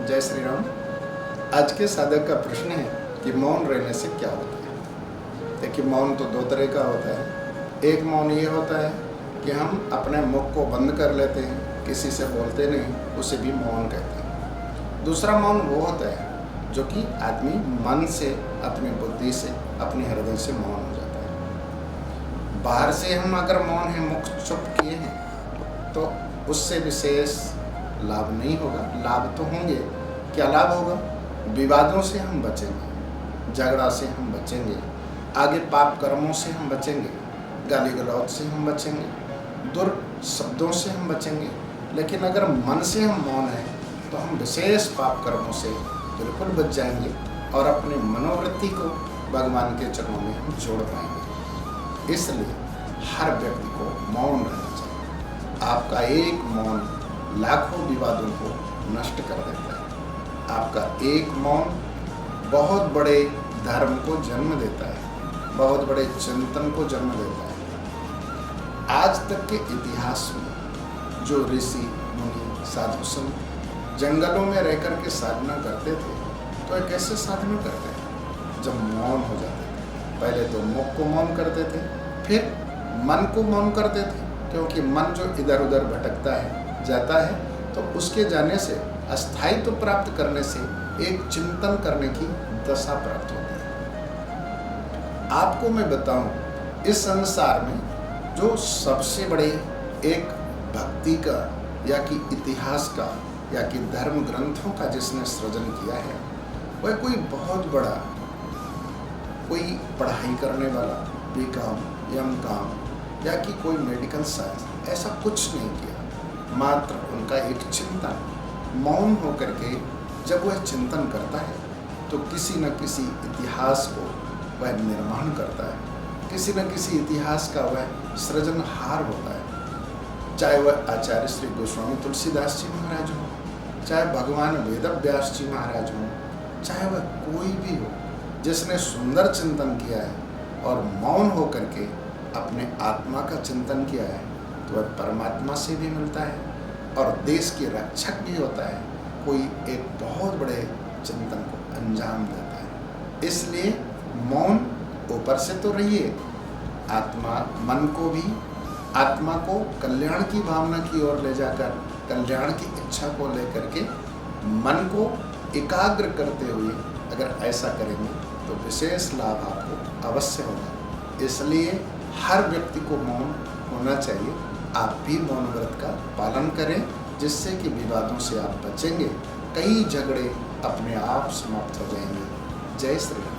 जय श्री राम। आज के साधक का प्रश्न है कि मौन रहने से क्या होता है। देखिए, मौन तो दो तरह का होता है। एक मौन ये होता है कि हम अपने मुख को बंद कर लेते हैं, किसी से बोलते नहीं, उसे भी मौन कहते हैं। दूसरा मौन वो होता है जो कि आदमी मन से, अपनी बुद्धि से, अपने हृदय से मौन हो जाता है। बाहर से हम अगर मौन है, मुख चुप किए हैं, तो उससे विशेष लाभ नहीं होगा। लाभ तो होंगे। क्या लाभ होगा? विवादों से हम बचेंगे, झगड़ा से हम बचेंगे, आगे पाप कर्मों से हम बचेंगे, गाली गलौज से हम बचेंगे, दुर्शब्दों से हम बचेंगे। लेकिन अगर मन से हम मौन हैं तो हम विशेष पाप कर्मों से बिल्कुल बच जाएंगे और अपनी मनोवृत्ति को भगवान के चरणों में हम जोड़ पाएंगे। इसलिए हर व्यक्ति को मौन रहना चाहिए। आपका एक मौन लाखों विवादों को नष्ट कर देता है। आपका एक मौन बहुत बड़े धर्म को जन्म देता है, बहुत बड़े चिंतन को जन्म देता है। आज तक के इतिहास में जो ऋषि मुनि साधु संत जंगलों में रहकर के साधना करते थे, तो ये कैसे साधना करते हैं? जब मौन हो जाते थे। पहले तो मुख को मौन करते थे, फिर मन को मौन करते थे, क्योंकि मन जो इधर उधर भटकता है, जाता है, तो उसके जाने से, अस्थायित्व प्राप्त करने से एक चिंतन करने की दशा प्राप्त होती है। आपको मैं बताऊं, इस संसार में जो सबसे बड़े एक भक्ति का या कि इतिहास का या कि धर्म ग्रंथों का जिसने सृजन किया है, वह कोई बहुत बड़ा, कोई पढ़ाई करने वाला बीकॉम, एमकॉम या कि कोई मेडिकल साइंस, ऐसा कुछ नहीं किया। मात्र उनका एक चिंतन, मौन होकर के जब वह चिंतन करता है तो किसी न किसी इतिहास को वह निर्माण करता है, किसी न किसी इतिहास का वह सृजनहार होता है। चाहे वह आचार्य श्री गोस्वामी तुलसीदास जी महाराज हो, चाहे भगवान वेदव्यास जी महाराज हो, चाहे वह कोई भी हो, जिसने सुंदर चिंतन किया है और मौन होकर के अपने आत्मा का चिंतन किया है, तो वह परमात्मा से भी मिलता है और देश के रक्षक भी होता है। कोई एक बहुत बड़े चिंतन को अंजाम देता है। इसलिए मौन ऊपर से तो रहिए, आत्मा, मन को भी, आत्मा को कल्याण की भावना की ओर ले जाकर, कल्याण की इच्छा को लेकर के मन को एकाग्र करते हुए अगर ऐसा करेंगे तो विशेष लाभ आपको अवश्य होगा। इसलिए हर व्यक्ति को मौन होना चाहिए। आप भी मौन व्रत का पालन करें, जिससे कि विवादों से आप बचेंगे। कई झगड़े अपने आप समाप्त हो जाएंगे। जय श्री राम।